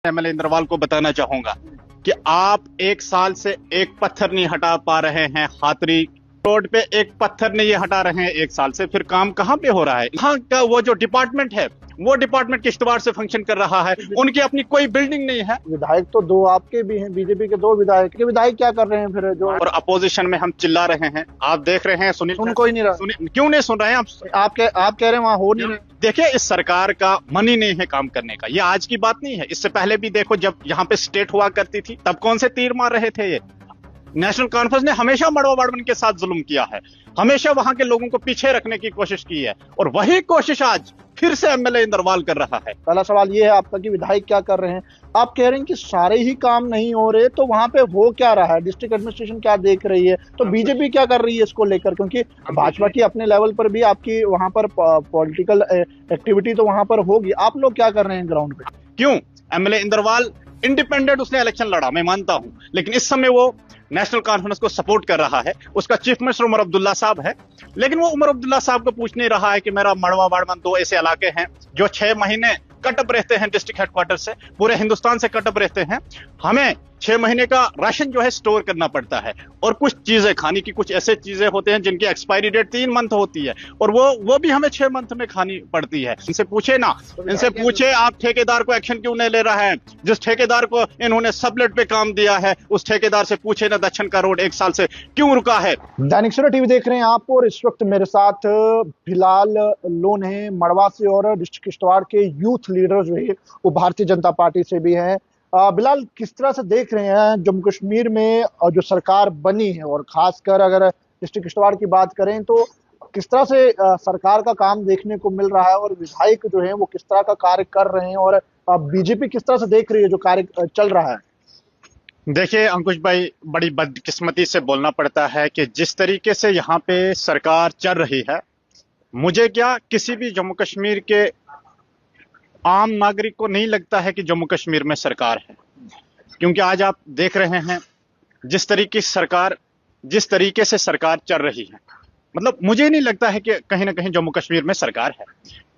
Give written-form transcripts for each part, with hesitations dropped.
MLA Indrawal को बताना चाहूंगा कि आप एक साल से एक पत्थर नहीं हटा पा रहे हैं। हाथरी रोड पे एक पत्थर नहीं हटा रहे हैं एक साल से, फिर काम कहां पे हो रहा है? यहाँ का वो जो डिपार्टमेंट है, वो डिपार्टमेंट किश्तवाड़ से फंक्शन कर रहा है। उनकी अपनी कोई बिल्डिंग नहीं है। विधायक तो दो आपके भी हैं, बीजेपी के दो विधायक के विधायक क्या कर रहे हैं फिर जो और अपोजिशन में हम चिल्ला रहे हैं। आप देख रहे हैं सुनील सुन कोई नहीं रहा। क्यों नहीं सुन रहे हैं आप कह रहे हैं वहां हो नहीं रहे। देखिए, इस सरकार का मन ही नहीं है काम करने का। ये आज की बात नहीं है। इससे पहले भी देखो, जब यहाँ पे स्टेट हुआ करती थी तब कौन से तीर मार रहे थे ये। नेशनल कॉन्फ्रेंस ने हमेशा मड़वा वार्डमैन के साथ जुल्म किया है, हमेशा वहां के लोगों को पीछे रखने की कोशिश की है, और वही कोशिश आज फिर से एमएलए इंद्रवाल कर रहा है। पहला सवाल ये है आपका कि विधायक क्या कर रहे हैं। आप कह रहे हैं कि सारे ही काम नहीं हो रहे, तो वहां पे हो क्या रहा है? डिस्ट्रिक्ट एडमिनिस्ट्रेशन क्या देख रही है, तो बीजेपी क्या कर रही है इसको लेकर? क्योंकि भाजपा की अपने लेवल पर भी आपकी वहां पर पॉलिटिकल एक्टिविटी तो वहां पर होगी, आप लोग क्या कर रहे हैं ग्राउंड पे? क्यों? एमएलए इंद्रवाल इंडिपेंडेंट उसने इलेक्शन लड़ा, मैं मानता हूं, लेकिन इस समय वो नेशनल कॉन्फ्रेंस को सपोर्ट कर रहा है। उसका चीफ मिनिस्टर उमर अब्दुल्ला साहब है, लेकिन वो उमर अब्दुल्ला साहब को पूछ नहीं रहा है कि मेरा मड़वा वार्डमैन दो ऐसे इलाके हैं जो 6 महीने कटअप रहते हैं डिस्ट्रिक्ट हेडक्वार्टर से, पूरे हिंदुस्तान से कटअप रहते हैं। हमें 6 महीने का राशन जो है स्टोर करना पड़ता है, और कुछ चीजें खाने की, कुछ ऐसे चीजें होते हैं जिनकी एक्सपायरी डेट 3 मंथ होती है, और वो भी हमें 6 मंथ में खानी पड़ती है। इनसे पूछे ना, इनसे पूछे आप ठेकेदार को एक्शन क्यों नहीं ले रहा है? जिस ठेकेदार को इन्होंने सबलेट पे काम दिया है, उस ठेकेदार से पूछे ना दक्षिण का रोड 1 साल से क्यों रुका है। दैनिक सवेरा टीवी देख रहे हैं आप, और इस वक्त मेरे साथ बिलाल लोन है मड़वा से, और डिस्ट्रिक्ट किश्तवाड़ के यूथ लीडर जो है वो भारतीय जनता पार्टी से भी हैं। बिलाल, किस तरह से देख रहे हैं जम्मू कश्मीर में जो सरकार बनी है, और खासकर अगर डिस्ट्रिक्ट किश्तवाड़ की बात करें तो किस तरह से सरकार का काम देखने को मिल रहा है, और विधायक जो है वो किस तरह का कार्य कर रहे हैं, और बीजेपी किस तरह से देख रही है जो कार्य चल रहा है? देखिए अंकुश भाई, बड़ी बदकिस्मती से बोलना पड़ता है कि जिस तरीके से यहाँ पे सरकार चल रही है, मुझे क्या किसी भी जम्मू कश्मीर के आम नागरिक को नहीं लगता है कि जम्मू कश्मीर में सरकार है। क्योंकि आज आप देख रहे हैं जिस तरीके से सरकार चल रही है, मतलब मुझे नहीं लगता है कि कहीं ना कहीं जम्मू कश्मीर में सरकार है।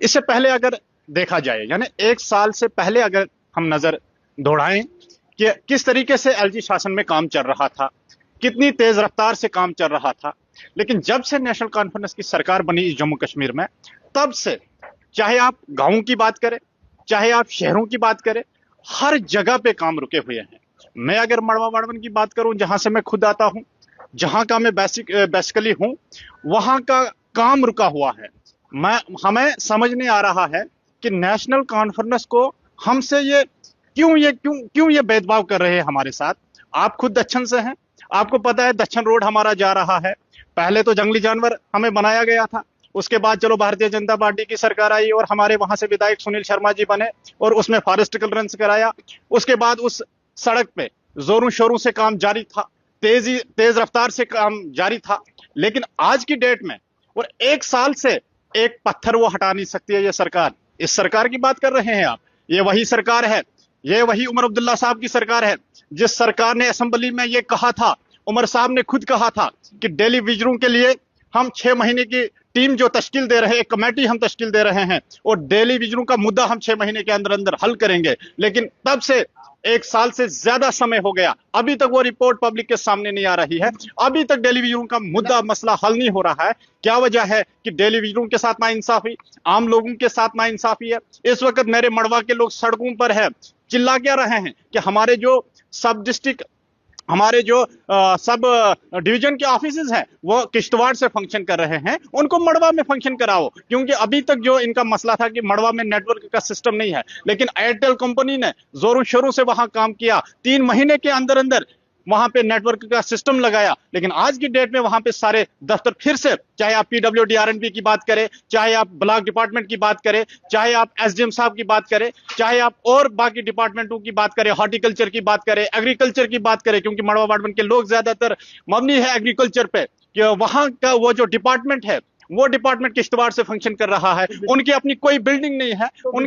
इससे पहले अगर देखा जाए, यानी 1 साल से पहले अगर हम नजर दौड़ाएं कि किस तरीके से एलजी शासन में काम चल रहा था, कितनी तेज रफ्तार से काम चल रहा था, लेकिन जब से नेशनल कॉन्फ्रेंस की सरकार बनी जम्मू कश्मीर में, तब से चाहे आप गांवों की बात करें, चाहे आप शहरों की बात करें, हर जगह पे काम रुके हुए हैं। मैं अगर मड़वा वार्डमैन की बात करूं, जहां से मैं खुद आता हूं, जहां का मैं बेसिकली हूं, वहां का काम रुका हुआ है। हमें समझ नहीं आ रहा है कि नेशनल कॉन्फ्रेंस को हमसे क्यों ये भेदभाव कर रहे हैं हमारे साथ। आप खुद दक्षिण से हैं, आपको पता है दक्षिण रोड हमारा जा रहा है। पहले तो जंगली जानवर हमें बनाया गया था, उसके बाद चलो भारतीय जनता पार्टी की सरकार आई और हमारे वहां से विधायक सुनील शर्मा जी बने और उसमें फॉरेस्ट क्लियरेंस कराया। उसके बाद उस सड़क पे जोरों शोरों से काम जारी था, तेज रफ्तार से काम जारी था, लेकिन आज की डेट में और 1 साल से एक पत्थर वो हटा नहीं सकती है ये सरकार। इस सरकार की बात कर रहे हैं आप, ये वही सरकार है, ये वही उमर अब्दुल्ला साहब की सरकार है, जिस सरकार ने असेंबली में ये कहा था, उमर साहब ने खुद कहा था कि डेली विजरों के लिए हम 6 महीने की टीम जो तश्कील दे रहे हैं, एक कमेटी हम तश्कील दे रहे हैं, और डेली विजरों का मुद्दा हम 6 महीने के अंदर अंदर हल करेंगे। लेकिन तब से 1 साल से ज्यादा समय हो गया, अभी तक वो रिपोर्ट पब्लिक के सामने नहीं आ रही है, अभी तक डेली विजरों का मुद्दा मसला हल नहीं हो रहा है। क्या वजह है कि डेली विजरों के साथ नाइंसाफी, आम लोगों के साथ नाइंसाफी है। इस वक्त मेरे मड़वा के लोग सड़कों पर है, चिल्ला क्या रहे हैं कि हमारे जो सब डिस्ट्रिक्ट, हमारे जो सब डिवीजन के ऑफिसेज हैं वो किश्तवाड़ से फंक्शन कर रहे हैं, उनको मड़वा में फंक्शन कराओ। क्योंकि अभी तक जो इनका मसला था कि मड़वा में नेटवर्क का सिस्टम नहीं है, लेकिन एयरटेल कंपनी ने जोरों शोरों से वहां काम किया, 3 महीने के अंदर अंदर वहां पे नेटवर्क का सिस्टम लगाया। लेकिन आज की डेट में वहां पे सारे दफ्तर फिर से, चाहे आप पीडब्ल्यूडी आरएनबी की बात करें, चाहे आप ब्लॉक डिपार्टमेंट की बात करें, चाहे आप एसडीएम साहब की बात करें, चाहे आप और बाकी डिपार्टमेंटों की बात करें, हॉर्टिकल्चर की बात करें, एग्रीकल्चर की बात करें, क्योंकि मड़वा वार्डमैन के लोग ज्यादातर मबनी है एग्रीकल्चर पे, कि वहां का वो जो डिपार्टमेंट है, वो डिपार्टमेंट किश्तवाड़ से फंक्शन कर रहा है। उनकी अपनी कोई बिल्डिंग नहीं है। तो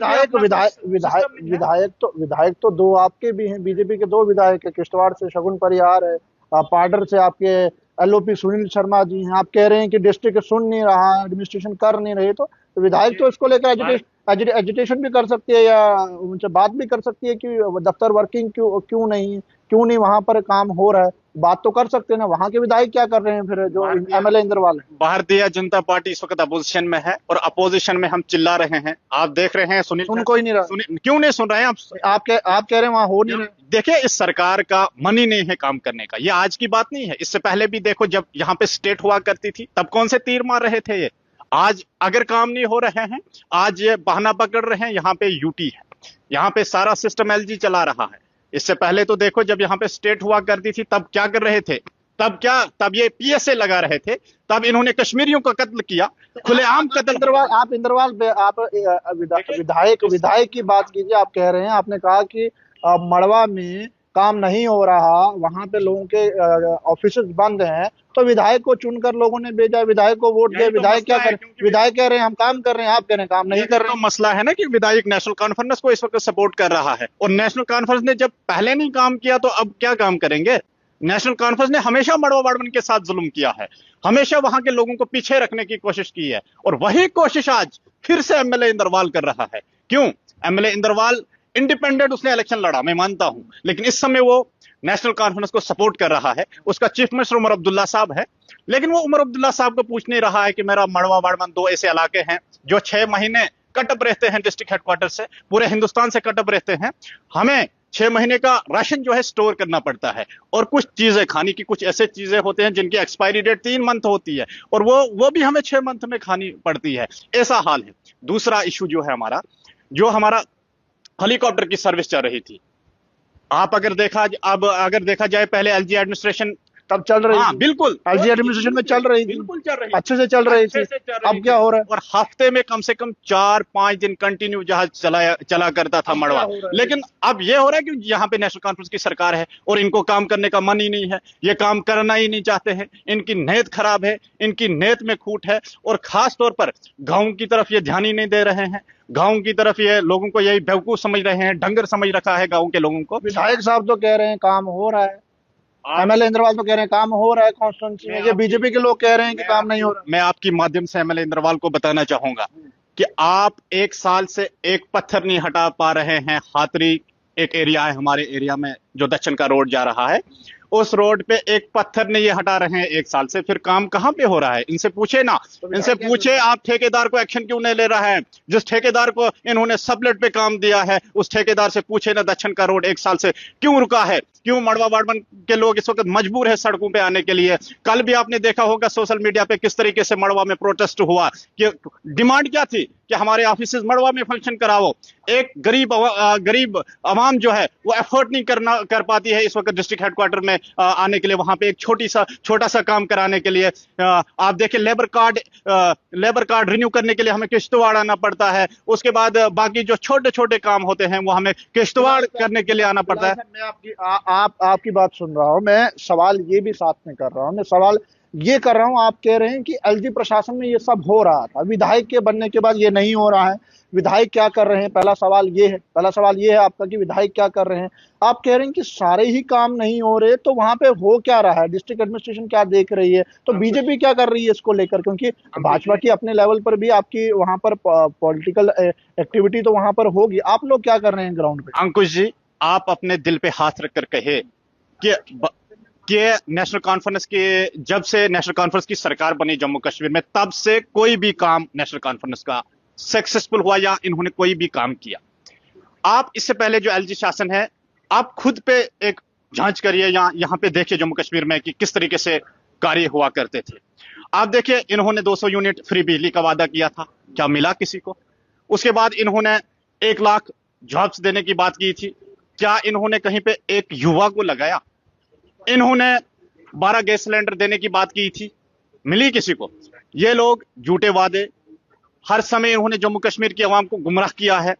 विधायक तो दो आपके भी हैं, बीजेपी के दो विधायक है, किश्तवाड़ से शगुन परिहार है, पाडर से आपके एलओपी सुनील शर्मा जी हैं। आप कह रहे हैं कि डिस्ट्रिक्ट सुन नहीं रहा, एडमिनिस्ट्रेशन कर नहीं रही, तो विधायक तो इसको लेकर एजिटेशन भी कर सकती है या उनसे बात भी कर सकती है कि दफ्तर वर्किंग क्यों नहीं वहां पर काम हो रहा है। बात तो कर सकते हैं ना। वहां के विधायक क्या कर रहे हैं फिर, जो भारतीय एमएलए इंद्रवाल है? भारतीय जनता पार्टी इस वक्त अपोजिशन में है और अपोजिशन में हम चिल्ला रहे हैं। आप देख रहे हैं सुनील सुन कोई नहीं रहा। क्यों नहीं सुन रहे हैं आप? आप कह रहे हैं वहां हो नहीं रहा। देखिए, इस सरकार का मन ही नहीं है काम करने का। ये आज की बात नहीं है, इससे पहले भी देखो, जब यहाँ पे स्टेट हुआ करती थी तब कौन से तीर मार रहे थे ये। आज अगर काम नहीं हो रहे हैं, आज ये बहाना पकड़ रहे हैं, यहाँ पे यूटी है, यहाँ पे सारा सिस्टम एलजी चला रहा है। इससे पहले तो देखो, जब यहाँ पे स्टेट हुआ करती थी तब क्या कर रहे थे? तब ये पीएसए लगा रहे थे, तब इन्होंने कश्मीरियों का कत्ल किया, खुलेआम कत्ल। आप विधायक की बात कीजिए। आप कह रहे हैं, आपने कहा कि मड़वा में काम नहीं हो रहा, वहां पे लोगों के ऑफिस बंद हैं, तो विधायक को चुनकर लोगों ने भेजा, विधायक को वोट दिया। विधायक क्या कर विधायक कह रहे हैं हम काम कर रहे हैं, आप कह रहे हैं काम नहीं कर रहे हैं। मसला है ना कि विधायक नेशनल कॉन्फ्रेंस को इस वक्त सपोर्ट कर रहा है, और नेशनल कॉन्फ्रेंस ने जब पहले नहीं काम किया तो अब क्या काम करेंगे? नेशनल कॉन्फ्रेंस ने हमेशा मड़वा वार्डमैन के साथ जुल्म किया है, हमेशा वहां के लोगों को पीछे रखने की कोशिश की है, और वही कोशिश आज फिर से एमएलए इंद्रवाल कर रहा है। क्यों? एमएलए इंद्रवाल इंडिपेंडेंट उसने इलेक्शन लड़ा, मैं मानता हूं, लेकिन इस समय वो नेशनल कॉन्फ्रेंस को सपोर्ट कर रहा है। उसका चीफ मिनिस्टर उमर अब्दुल्ला साहब है, लेकिन वो उमर अब्दुल्ला साहब को पूछ नहीं रहा है कि मेरा मड़वा वार्डमैन, दो ऐसे इलाके हैं जो 6 महीने कटअप रहते हैं डिस्ट्रिक्ट हेडक्वार्टर से, पूरे हिंदुस्तान से कटअप रहते हैं, हमें 6 महीने का राशन जो है स्टोर करना पड़ता है, और कुछ चीजें खाने की, कुछ ऐसे चीजें होते हैं जिनकी एक्सपायरी डेट 3 मंथ होती है, और वो भी हमें 6 मंथ में खानी पड़ती है। ऐसा हाल है। दूसरा इशू जो है हमारा हेलीकॉप्टर की सर्विस चल रही थी। आप अगर देखा जाए, पहले एलजी एडमिनिस्ट्रेशन तब चल रही हाँ, बिल्कुल एलजी एडमिनिस्ट्रेशन में चल रही थी, बिल्कुल चल रही, अच्छे से चल रही थी। अब क्या हो रहा है? और हफ्ते में कम से कम 4-5 दिन कंटिन्यू जहाज चला करता था मड़वा। लेकिन अब ये हो रहा है कि यहाँ पे नेशनल कॉन्फ्रेंस की सरकार है और इनको काम करने का मन ही नहीं है, ये काम करना ही नहीं चाहते हैं, इनकी नीयत खराब है, इनकी नीयत में खूट है, और खास तौर पर गाँव की तरफ ये ध्यान ही नहीं दे रहे हैं। गांव की तरफ ये लोगों को यही बेवकूफ समझ रहे हैं, डंगर समझ रखा है गांव के लोगों को। विधायक साहब तो कह रहे हैं काम हो रहा है, एमएलए इंद्रवाल तो कह रहे हैं काम हो रहा है कॉन्स्टिट्यूंसी में, ये बीजेपी के लोग कह रहे हैं कि काम नहीं हो रहा। मैं आपकी माध्यम से एमएलए इंद्रवाल को बताना चाहूंगा कि आप 1 साल से एक पत्थर नहीं हटा पा रहे हैं। हाथरी एक एरिया है हमारे एरिया में, जो दक्षिण का रोड जा रहा है, उस रोड पे एक पत्थर नहीं ये हटा रहे हैं 1 साल से। फिर काम कहां पे हो रहा है? इनसे पूछे ना, इनसे पूछे आप ठेकेदार को एक्शन क्यों नहीं ले रहा है? जिस ठेकेदार को इन्होंने सबलेट पे काम दिया है, उस ठेकेदार से पूछे ना, दक्षिण का रोड 1 साल से क्यों रुका है? क्यों मड़वा वार्डमैन के लोग इस वक्त मजबूर है सड़कों पे आने के लिए? कल भी आपने देखा होगा सोशल मीडिया पे किस तरीके से मड़वा में प्रोटेस्ट हुआ, कि डिमांड क्या थी कि हमारे ऑफिस मड़वा में फंक्शन कराओ। एक गरीब आवाम जो है वो एफर्ट नहीं कर पाती है इस वक्त डिस्ट्रिक्ट हेडक्वार्टर में आने के लिए, वहां पे एक छोटा सा काम कराने के लिए। आप देखिए, लेबर कार्ड रिन्यू करने के लिए हमें किश्तवाड़ आना पड़ता है, उसके बाद बाकी जो छोटे छोटे काम होते हैं वो हमें किश्तवाड़ करने के लिए आना पड़ता है। मैं आपकी बात सुन रहा हूं, मैं सवाल ये भी साथ में कर रहा हूं। मैं सवाल ये कर रहा हूं, आप कह रहे हैं कि एलजी प्रशासन में ये सब हो रहा था, विधायक के बनने के बाद ये नहीं हो रहा है। विधायक क्या कर रहे हैं? पहला सवाल ये है आपका कि विधायक क्या कर रहे हैं। आप कह रहे हैं कि सारे ही काम नहीं हो रहे, तो वहां पे हो क्या रहा है? डिस्ट्रिक्ट एडमिनिस्ट्रेशन क्या देख रही है? तो बीजेपी क्या कर रही है इसको लेकर? क्योंकि भाजपा की अपने लेवल पर भी आपकी वहां पर पॉलिटिकल एक्टिविटी तो वहां पर होगी, आप लोग क्या कर रहे हैं ग्राउंड पे? अंकुश जी, आप अपने दिल पे हाथ रखकर कहे कि नेशनल कॉन्फ्रेंस के जब से नेशनल कॉन्फ्रेंस की सरकार बनी जम्मू कश्मीर में, तब से कोई भी काम नेशनल कॉन्फ्रेंस का सक्सेसफुल हुआ या इन्होंने कोई भी काम किया? आप इससे पहले जो एलजी शासन है, आप खुद पे एक जांच करिए, यहां पे देखिए जम्मू कश्मीर में कि किस तरीके से कार्य हुआ करते थे। आप देखिए, इन्होंने 200 यूनिट फ्री बिजली का वादा किया था, क्या मिला किसी को? उसके बाद इन्होंने 1 लाख जॉब्स देने की बात की थी, क्या इन्होंने कहीं पे एक युवा को लगाया? इन्होंने 12 गैस सिलेंडर देने की बात की थी, मिली किसी को? ये लोग झूठे वादे, हर समय इन्होंने जम्मू कश्मीर की आवाम को गुमराह किया है।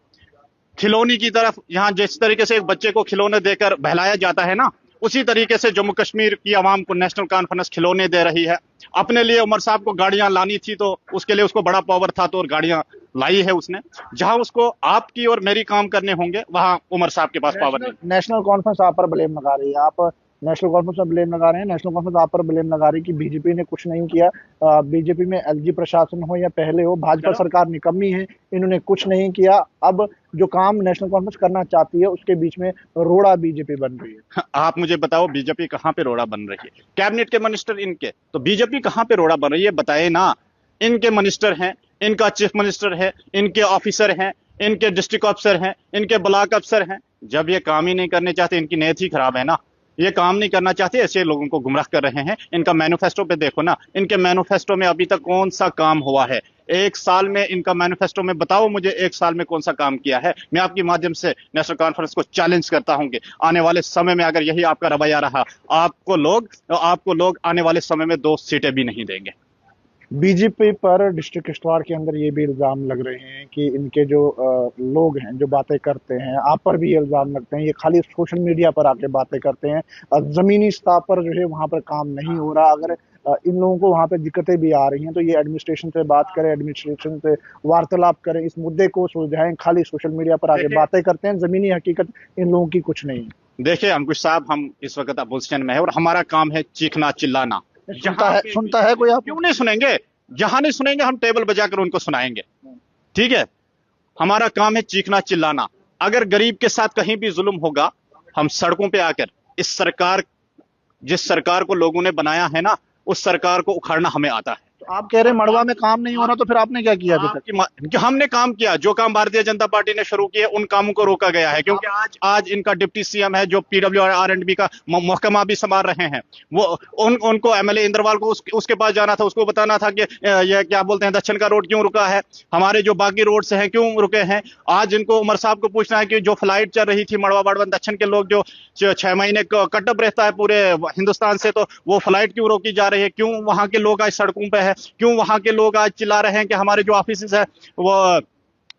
खिलौने की तरफ, यहां जिस तरीके से एक बच्चे को खिलौने देकर बहलाया जाता है ना, उसी तरीके से जम्मू कश्मीर की आवाम को नेशनल कॉन्फ्रेंस खिलौने दे रही है। अपने लिए उमर साहब को गाड़ियां लानी थी, तो उसके लिए उसको बड़ा पावर था, तो और गाड़ियां लाई है उसने। जहां उसको आपकी और मेरी काम करने होंगे, वहां उमर साहब के पास पावर नहीं। नेशनल कॉन्फ्रेंस आप पर ब्लेम लगा रही है, आप नेशनल कॉन्फ्रेंस में ब्लेम लगा रहे हैं, नेशनल कॉन्फ्रेंस आप पर ब्लेम लगा रही है कि बीजेपी ने कुछ नहीं किया। बीजेपी में एलजी प्रशासन हो या पहले हो, भाजपा सरकार निकम्मी है, इन्होंने कुछ नहीं किया। अब जो काम नेशनल कॉन्फ्रेंस करना चाहती है उसके बीच में रोड़ा बीजेपी बन रही है। आप मुझे बताओ बीजेपी कहां पे रोड़ा बन रही है? कैबिनेट के मिनिस्टर इनके, तो बीजेपी कहां पे रोड़ा बन रही है बताए ना। इनके मिनिस्टर हैं, इनका चीफ मिनिस्टर है, इनके ऑफिसर हैं, इनके डिस्ट्रिक्ट ऑफिसर हैं, इनके ब्लॉक अफसर हैं। जब ये काम ही नहीं करने चाहते, इनकी नीयत ही खराब है ना। ये काम नहीं करना चाहते, ऐसे लोगों को गुमराह कर रहे हैं। इनका मैनिफेस्टो पे देखो ना, इनके मैनिफेस्टो में अभी तक कौन सा काम हुआ है? एक साल में इनका मैनिफेस्टो में बताओ मुझे, एक साल में कौन सा काम किया है? मैं आपके माध्यम से नेशनल कॉन्फ्रेंस को चैलेंज करता हूं कि आने वाले समय में अगर यही आपका रवैया रहा, आपको लोग आने वाले समय में 2 सीटें भी नहीं देंगे। बीजेपी पर डिस्ट्रिक्ट किश्तवाड़ के अंदर ये भी इल्जाम लग रहे हैं कि इनके जो लोग हैं जो बातें करते हैं, आप पर भी इल्जाम लगते हैं, ये खाली सोशल मीडिया पर आके बातें करते हैं, जमीनी स्तर पर जो है वहां पर काम नहीं हो रहा। अगर इन लोगों को वहां पर दिक्कतें भी आ रही हैं तो ये एडमिनिस्ट्रेशन से बात करें, एडमिनिस्ट्रेशन से वार्तालाप करें, इस मुद्दे को सुलझाएं। खाली सोशल मीडिया पर आके बातें करते हैं, जमीनी हकीकत इन लोगों की कुछ नहीं है। देखिए अंकुश साहब, हम इस वक्त अपोजिशन में है और हमारा काम है चीखना चिल्लाना। सुनता है कोई? आप क्यों नहीं सुनेंगे? जहां नहीं सुनेंगे हम टेबल बजाकर उनको सुनाएंगे। ठीक है, हमारा काम है चीखना चिल्लाना। अगर गरीब के साथ कहीं भी जुल्म होगा, हम सड़कों पे आकर जिस सरकार को लोगों ने बनाया है ना, उस सरकार को उखाड़ना हमें आता है। तो आप कह रहे हैं मड़वा में काम नहीं हो रहा, तो फिर आपने क्या किया अभी तक? हमने काम किया, जो काम भारतीय जनता पार्टी ने शुरू किए उन कामों को रोका गया है, क्योंकि आज इनका डिप्टी सीएम है जो पीडब्ल्यू और आर&बी का महकमा भी संभाल रहे हैं। वो उनको एमएलए इंद्रवाल को उसके पास जाना था, उसको बताना था कि यह क्या बोलते हैं, दक्षिण का रोड क्यों रुका है, हमारे जो बाकी रोड से हैं क्यों रुके हैं। आज इनको उमर साहब को पूछना है कि जो फ्लाइट चल रही थी मड़वा बाड़वन दक्षिण के लोग जो 6 महीने कटअप रहता है पूरे हिंदुस्तान से, तो वो फ्लाइट क्यों रोकी जा रही है? क्यों वहां के लोग आज सड़कों पे है? क्यों वहां के लोग आज चिल्ला रहे हैं कि हमारे जो ऑफिस है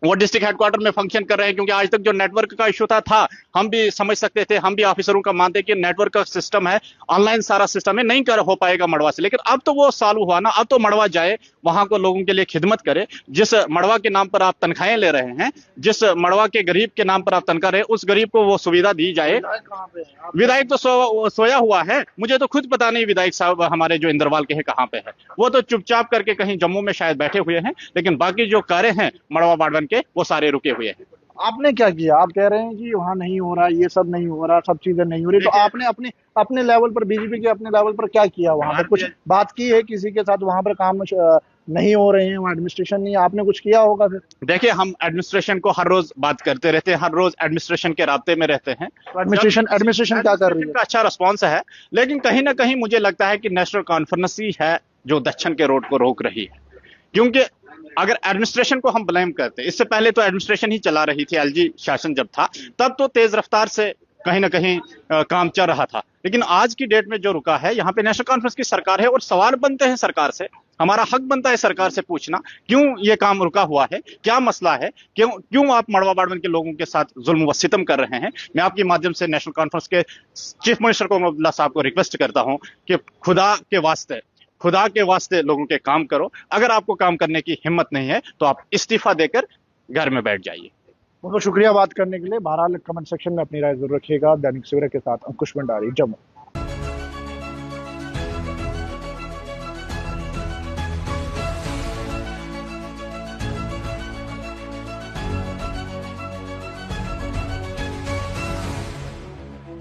वो डिस्ट्रिक्ट हेडक्वार्टर में फंक्शन कर रहे हैं? क्योंकि आज तक जो नेटवर्क का इशू था हम भी समझ सकते थे, हम भी ऑफिसरों का मानते कि नेटवर्क का सिस्टम है, ऑनलाइन सारा सिस्टम है, नहीं कर हो पाएगा मड़वा से। लेकिन अब तो वो चालू हुआ ना, अब तो मड़वा जाए, वहां को लोगों के लिए खिदमत करे। जिस मड़वा के नाम पर आप तनख्वाहें ले रहे हैं, जिस मड़वा के गरीब के नाम पर आप तनख्वाह रहे, उस गरीब को वो सुविधा दी जाए। विधायक तो सोया हुआ है, मुझे तो खुद पता नहीं विधायक साहब हमारे जो इंद्रवाल के हैं कहां पे है। वो तो चुपचाप करके कहीं जम्मू में शायद बैठे हुए हैं, लेकिन बाकी जो कार्य हैं मड़वा बाड़वन के वो सारे रुके हुए हैं। आपने क्या किया? आप कह रहे हैं कि वहां नहीं हो रहा, ये सब नहीं हो रहा, सब चीजें नहीं हो रही, तो आपने अपने लेवल पर, बीजेपी के अपने लेवल पर क्या किया? वहां पर कुछ बात की है किसी के साथ? वहां पर काम नहीं हो रहे हैं, वहां एडमिनिस्ट्रेशन नहीं, आपने कुछ किया होगा फिर? देखिए, हम एडमिनिस्ट्रेशन को हर रोज बात करते रहते हैं, हर रोज एडमिनिस्ट्रेशन के राब्ते में रहते हैं। तो एडमिनिस्ट्रेशन क्या कर रही है? अच्छा रिस्पॉन्स है, लेकिन कहीं ना कहीं मुझे लगता है कि नेशनल कॉन्फ्रेंस ही है जो दक्षिण के रोड को रोक रही है। क्योंकि अगर एडमिनिस्ट्रेशन को हम ब्लेम करते, इससे पहले तो एडमिनिस्ट्रेशन ही चला रही थी, एलजी शासन जब था तब तो तेज रफ्तार से कहीं ना कहीं काम चल रहा था। लेकिन आज की डेट में जो रुका है, यहाँ पे नेशनल कॉन्फ्रेंस की सरकार है और सवाल बनते हैं सरकार से, हमारा हक बनता है सरकार से पूछना क्यों ये काम रुका हुआ है, क्या मसला है, क्यों आप मड़वा बाड़वन के लोगों के साथ जुल्म व सितम कर रहे हैं। मैं आपके माध्यम से नेशनल कॉन्फ्रेंस के चीफ मिनिस्टर को अब्दुल्ला साहब को रिक्वेस्ट करता हूं कि खुदा के वास्ते लोगों के काम करो। अगर आपको काम करने की हिम्मत नहीं है तो आप इस्तीफा देकर घर में बैठ जाइए। बहुत शुक्रिया बात करने के लिए। बहरहाल कमेंट सेक्शन में अपनी राय जरूर रखिएगा। दैनिक सवेरा के साथ अंकुश भंडारी, जम्मू।